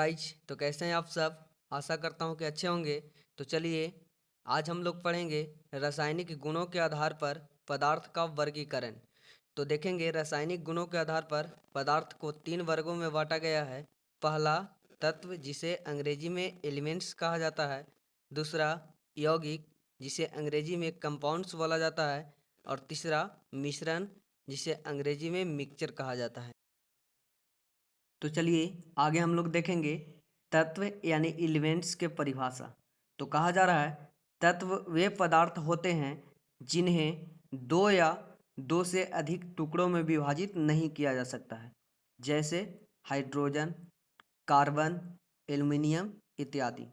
Guys, तो कैसे हैं आप सब। आशा करता हूँ कि अच्छे होंगे। तो चलिए आज हम लोग पढ़ेंगे रासायनिक गुणों के आधार पर पदार्थ का वर्गीकरण। तो देखेंगे रासायनिक गुणों के आधार पर पदार्थ को 3 वर्गों में बांटा गया है। पहला तत्व जिसे अंग्रेजी में एलिमेंट्स कहा जाता है। दूसरा यौगिक जिसे अंग्रेजी में कंपाउंड्स बोला जाता है। और तीसरा मिश्रण जिसे अंग्रेजी में मिक्सचर कहा जाता है। तो चलिए आगे हम लोग देखेंगे तत्व यानी एलिमेंट्स के परिभाषा। तो कहा जा रहा है तत्व वे पदार्थ होते हैं जिन्हें दो या दो से अधिक टुकड़ों में विभाजित नहीं किया जा सकता है, जैसे हाइड्रोजन, कार्बन, एल्युमिनियम इत्यादि।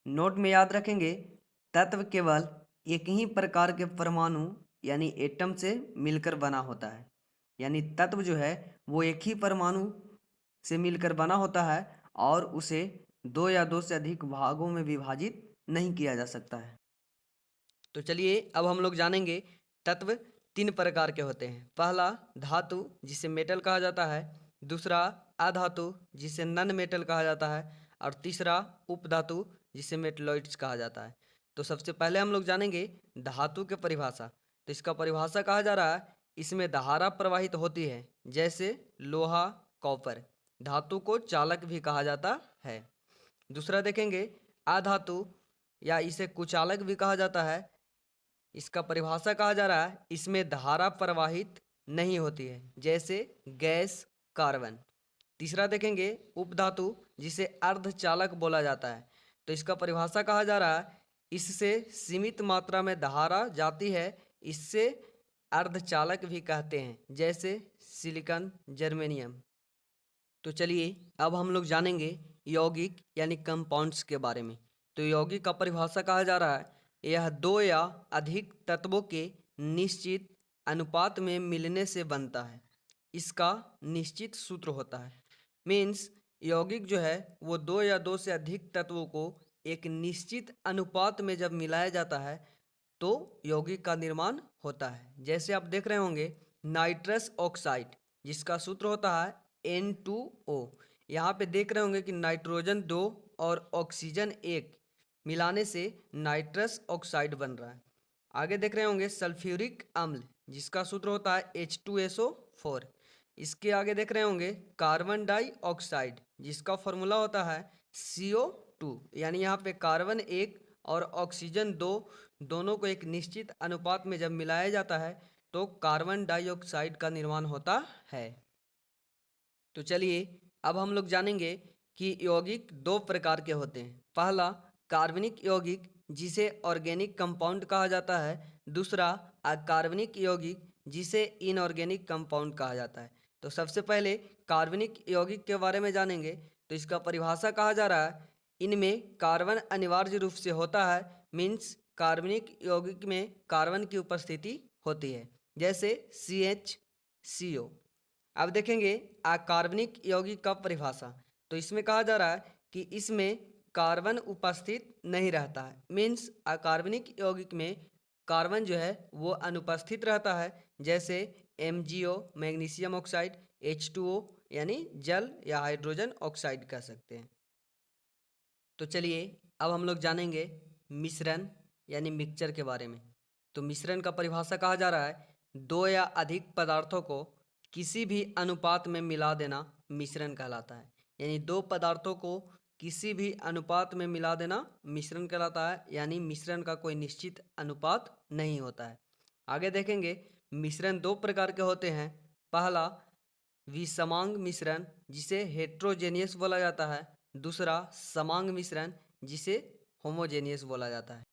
नोट में याद रखेंगे तत्व केवल एक ही प्रकार के परमाणु यानी एटम से मिलकर बना होता है। यानी तत्व जो है वो एक ही परमाणु से मिलकर बना होता है और उसे दो या दो से अधिक भागों में विभाजित नहीं किया जा सकता है। तो चलिए अब हम लोग जानेंगे तत्व 3 प्रकार के होते हैं। पहला धातु जिसे मेटल कहा जाता है। दूसरा अधातु जिसे नॉन मेटल कहा जाता है। और तीसरा उपधातु जिसे मेटलॉइड्स कहा जाता है। तो सबसे पहले हम लोग जानेंगे धातु के परिभाषा। तो इसका परिभाषा कहा जा रहा है इसमें धारा प्रवाहित होती है, जैसे लोहा, कॉपर। धातु को चालक भी कहा जाता है। दूसरा देखेंगे अधातु या इसे कुचालक भी कहा जाता है। इसका परिभाषा कहा जा रहा है इसमें धारा प्रवाहित नहीं होती है, जैसे गैस, कार्बन। तीसरा देखेंगे उपधातु जिसे अर्धचालक बोला जाता है। तो इसका परिभाषा कहा जा रहा है इससे सीमित मात्रा में धारा जाती है, इससे अर्धचालक भी कहते हैं, जैसे सिलिकॉन, जर्मेनियम। तो चलिए अब हम लोग जानेंगे यौगिक यानी कंपाउंड्स के बारे में। तो यौगिक का परिभाषा कहा जा रहा है यह दो या अधिक तत्वों के निश्चित अनुपात में मिलने से बनता है। इसका निश्चित सूत्र होता है। मीन्स यौगिक जो है वो दो या दो से अधिक तत्वों को एक निश्चित अनुपात में जब मिलाया जाता है तो यौगिक का निर्माण होता है। जैसे आप देख रहे होंगे नाइट्रस ऑक्साइड जिसका सूत्र होता है N2O। यहाँ पे देख रहे होंगे कि नाइट्रोजन 2 और ऑक्सीजन 1 मिलाने से नाइट्रस ऑक्साइड बन रहा है। आगे देख रहे होंगे सल्फ्यूरिक अम्ल जिसका सूत्र होता है H2SO4। इसके आगे देख रहे होंगे कार्बन डाइऑक्साइड जिसका फॉर्मूला होता है CO2। यानी यहाँ पे कार्बन 1 और ऑक्सीजन 2 दोनों को एक निश्चित अनुपात में जब मिलाया जाता है तो कार्बन डाइऑक्साइड का निर्माण होता है। तो चलिए अब हम लोग जानेंगे कि यौगिक 2 प्रकार के होते हैं। पहला कार्बनिक यौगिक जिसे ऑर्गेनिक कंपाउंड कहा जाता है। दूसरा अकार्बनिक यौगिक जिसे इनऑर्गेनिक कंपाउंड कहा जाता है। तो सबसे पहले कार्बनिक यौगिक के बारे में जानेंगे। तो इसका परिभाषा कहा जा रहा है इनमें कार्बन अनिवार्य रूप से होता है। मीन्स कार्बनिक यौगिक में कार्बन की उपस्थिति होती है, जैसे CH CO। अब देखेंगे अकार्बनिक यौगिक का परिभाषा। तो इसमें कहा जा रहा है कि इसमें कार्बन उपस्थित नहीं रहता है। मीन्स अकार्बनिक यौगिक में कार्बन जो है वो अनुपस्थित रहता है, जैसे MgO मैग्नीशियम ऑक्साइड, H2O यानी जल या हाइड्रोजन ऑक्साइड कह सकते हैं। तो चलिए अब हम लोग जानेंगे मिश्रण यानी मिक्सचर के बारे में। तो मिश्रण का परिभाषा कहा जा रहा है दो या अधिक पदार्थों को किसी भी अनुपात में मिला देना मिश्रण कहलाता है। यानी दो पदार्थों को किसी भी अनुपात में मिला देना मिश्रण कहलाता है। यानी मिश्रण का कोई निश्चित अनुपात नहीं होता है। आगे देखेंगे मिश्रण 2 प्रकार के होते हैं। पहला विषमांग मिश्रण जिसे हेट्रोजेनियस बोला जाता है। दूसरा समांग मिश्रण जिसे होमोजेनियस बोला जाता है।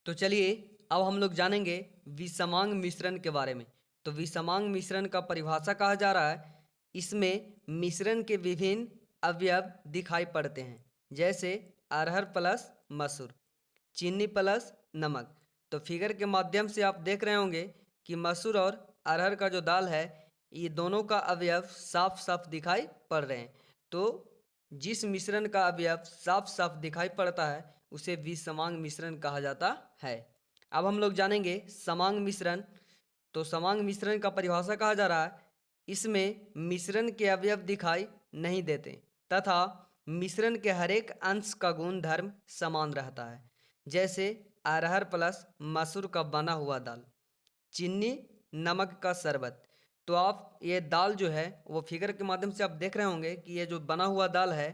तो चलिए अब हम लोग जानेंगे विषमांग मिश्रण के बारे में। तो विषमांग मिश्रण का परिभाषा कहा जा रहा है इसमें मिश्रण के विभिन्न अवयव दिखाई पड़ते हैं, जैसे अरहर प्लस मसूर, चीनी प्लस नमक। तो फिगर के माध्यम से आप देख रहे होंगे कि मसूर और अरहर का जो दाल है ये दोनों का अवयव साफ साफ दिखाई पड़ रहे हैं। तो जिस मिश्रण का अवयव साफ साफ दिखाई पड़ता है उसे विषमांग मिश्रण कहा जाता है। अब हम लोग जानेंगे समांग मिश्रण। तो समांग मिश्रण का परिभाषा कहा जा रहा है इसमें मिश्रण के अवयव दिखाई नहीं देते, तथा मिश्रण के हर एक अंश का गुण धर्म समान रहता है। जैसे अरहर प्लस मसूर का बना हुआ दाल, चीनी नमक का शरबत। तो आप ये दाल जो है वो फिगर के माध्यम से आप देख रहे होंगे कि ये जो बना हुआ दाल है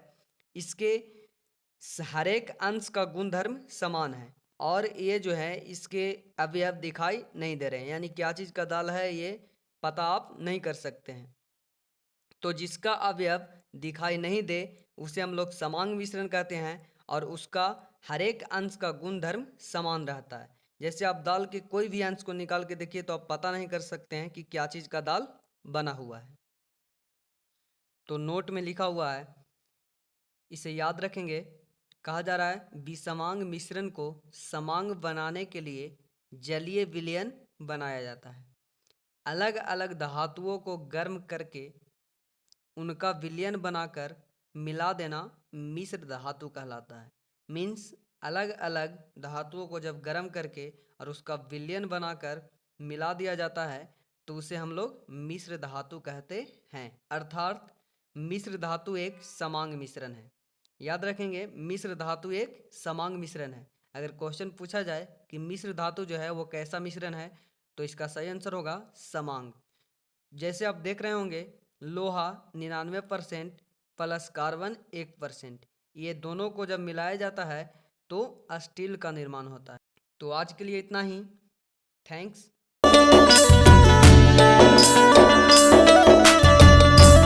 इसके हर एक अंश का गुणधर्म समान है और ये जो है इसके अवयव दिखाई नहीं दे रहे हैं, यानी क्या चीज़ का दाल है ये पता आप नहीं कर सकते हैं। तो जिसका अवयव दिखाई नहीं दे उसे हम लोग समांग मिश्रण कहते हैं और उसका हर एक अंश का गुणधर्म समान रहता है। जैसे आप दाल के कोई भी अंश को निकाल के देखिए तो आप पता नहीं कर सकते हैं कि क्या चीज़ का दाल बना हुआ है। तो नोट में लिखा हुआ है, इसे याद रखेंगे। कहा जा रहा है विषमांग मिश्रण को समांग बनाने के लिए जलीय विलयन बनाया जाता है। अलग अलग धातुओं को गर्म करके उनका विलयन बनाकर मिला देना मिश्र धातु कहलाता है। मीन्स अलग अलग धातुओं को जब गर्म करके और उसका विलयन बनाकर मिला दिया जाता है तो उसे हम लोग मिश्र धातु कहते हैं। अर्थात मिश्र धातु एक समांग मिश्रण है। याद रखेंगे मिश्र धातु एक समांग मिश्रण है। अगर क्वेश्चन पूछा जाए कि मिश्र धातु जो है वो कैसा मिश्रण है तो इसका सही आंसर होगा समांग। जैसे आप देख रहे होंगे लोहा 99% प्लस कार्बन 1%, ये दोनों को जब मिलाया जाता है तो स्टील का निर्माण होता है। तो आज के लिए इतना ही। थैंक्स।